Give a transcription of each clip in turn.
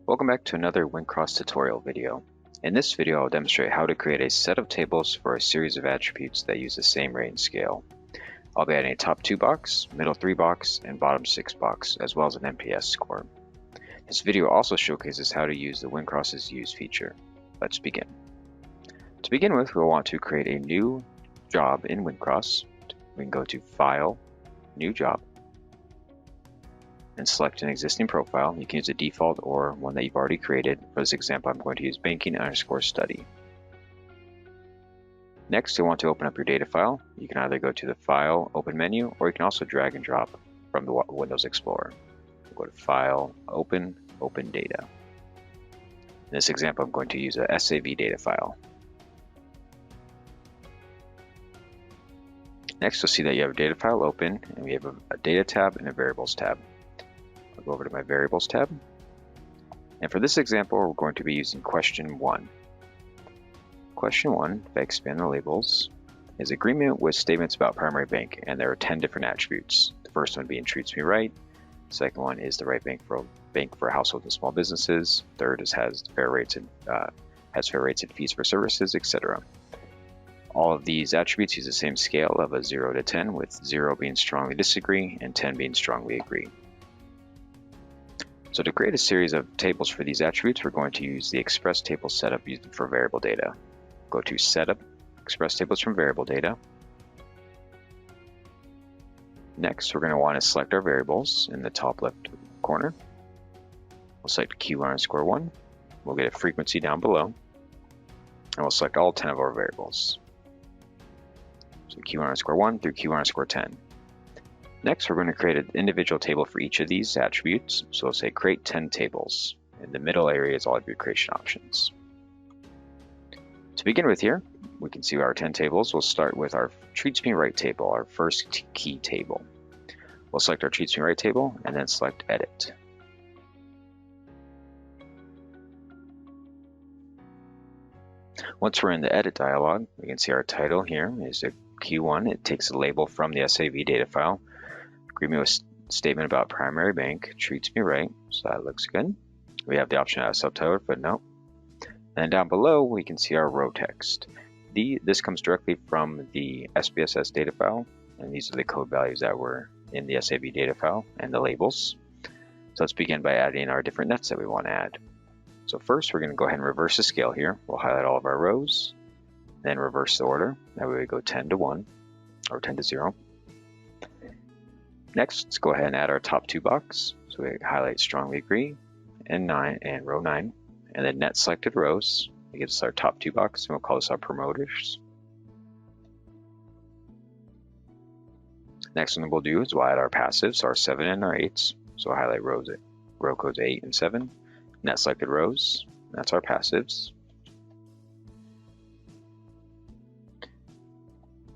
Welcome back to another WinCross tutorial video. In this video, I'll demonstrate how to create a set of tables for a series of attributes that use the same rate and scale. I'll be adding a top 2 box, middle 3 box, and bottom 6 box, as well as an NPS score. This video also showcases how to use the WinCross USE feature. Let's begin. To begin with, we'll want to create a new job in WinCross. We can go to File, New Job, and select an existing profile. You can use a default or one that you've already created. For this example, I'm going to use banking_study. Next, you'll want to open up your data file. You can either go to the File, Open menu, or you can also drag and drop from the Windows Explorer. Go to File, Open, Open Data. In this example, I'm going to use a SAV data file. Next, you'll see that you have a data file open, and we have a Data tab and a Variables tab. I'll go over to my Variables tab. And for this example, we're going to be using question 1. Question 1, if I expand the labels, is agreement with statements about primary bank, and there are 10 different attributes. The first one being treats me right. The second one is the right bank for households and small businesses. Third is has fair rates and fees for services, etc. All of these attributes use the same scale of a 0 to 10, with 0 being strongly disagree and 10 being strongly agree. So to create a series of tables for these attributes, we're going to use the Express Table setup used for variable data. Go to Setup, Express Tables from Variable Data. Next, we're going to want to select our variables in the top left corner. We'll select Q_1. We'll get a frequency down below, and we'll select all 10 of our variables. So Q_1 through Q_10. Next, we're going to create an individual table for each of these attributes. So we'll say create 10 tables. In the middle area is all of your creation options. To begin with here, we can see our 10 tables. We'll start with our treats me right table, our first key table. We'll select our treats me right table and then select edit. Once we're in the edit dialog, we can see our title here is a Q1. It takes a label from the SAV data file. Agreement with statement about primary bank, treats me right, so that looks good. We have the option to add a subtitle, but no. And down below, we can see our row text. This comes directly from the SPSS data file, and these are the code values that were in the SAV data file and the labels. So let's begin by adding our different nets that we want to add. So first, we're going to go ahead and reverse the scale here. We'll highlight all of our rows, then reverse the order. That way we go 10 to 1, or 10 to 0. Next, let's go ahead and add our top 2 box. So we highlight strongly agree and row 9, and then net selected rows. It gives us our top 2 box, and we'll call this our promoters. Next one we'll do is we'll add our passives, our 7 and our 8s. So we'll highlight row codes 8 and 7, net selected rows. That's our passives.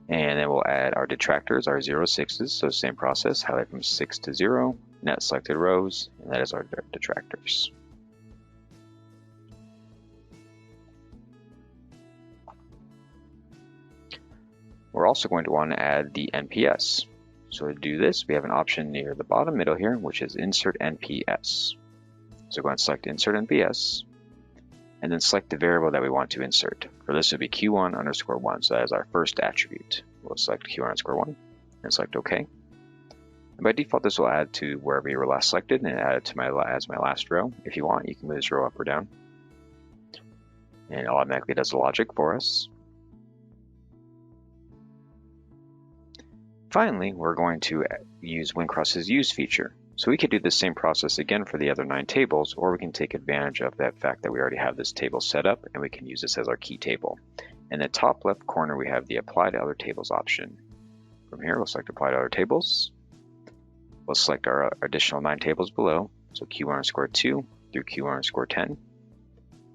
And then we'll add our detractors, our 0/6s, so same process, highlight from 6 to 0, net selected rows, and that is our detractors. We're also going to want to add the NPS. So to do this, we have an option near the bottom middle here, which is Insert NPS. So go ahead and select Insert NPS, and then select the variable that we want to insert. For this, it would be Q1_1, so that is our first attribute. We'll select Q1_1 and select OK. And by default, this will add to wherever you were last selected and add it to as my last row. If you want, you can move this row up or down. And it automatically does the logic for us. Finally, we're going to use WinCross USE feature. So we could do the same process again for the other 9 tables, or we can take advantage of that fact that we already have this table set up, and we can use this as our key table. In the top left corner, we have the Apply to Other Tables option. From here, we'll select Apply to Other Tables. We'll select our additional 9 tables below, so Q1_2 through Q1_10,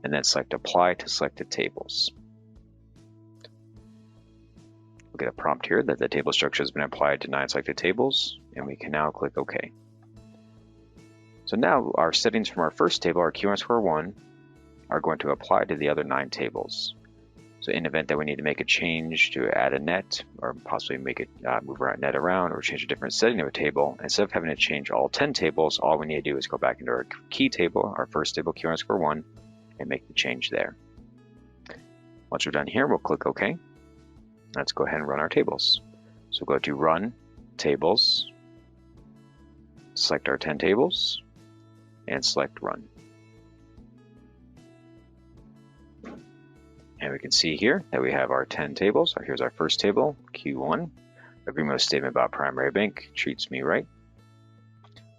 and then select Apply to Selected Tables. We'll get a prompt here that the table structure has been applied to 9 selected tables, and we can now click OK. So now our settings from our first table, our Q_1, are going to apply to the other 9 tables. So in the event that we need to make a change to add a net, or possibly make it move our net around, or change a different setting of a table, instead of having to change all 10 tables, all we need to do is go back into our key table, our first table, Q1_1, and make the change there. Once we're done here, we'll click OK. Let's go ahead and run our tables. So go to Run, Tables, select our 10 tables, and select Run. And we can see here that we have our 10 tables. So here's our first table, Q1, agreement with statement about primary bank, treats me right.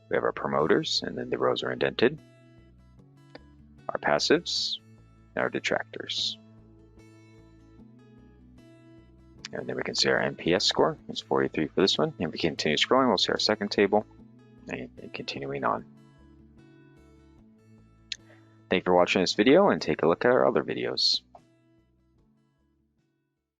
We have our promoters, and then the rows are indented. Our passives, and our detractors. And then we can see our NPS score. It's 43 for this one. And if we continue scrolling, we'll see our second table, and continuing on. Thank you for watching this video, and take a look at our other videos.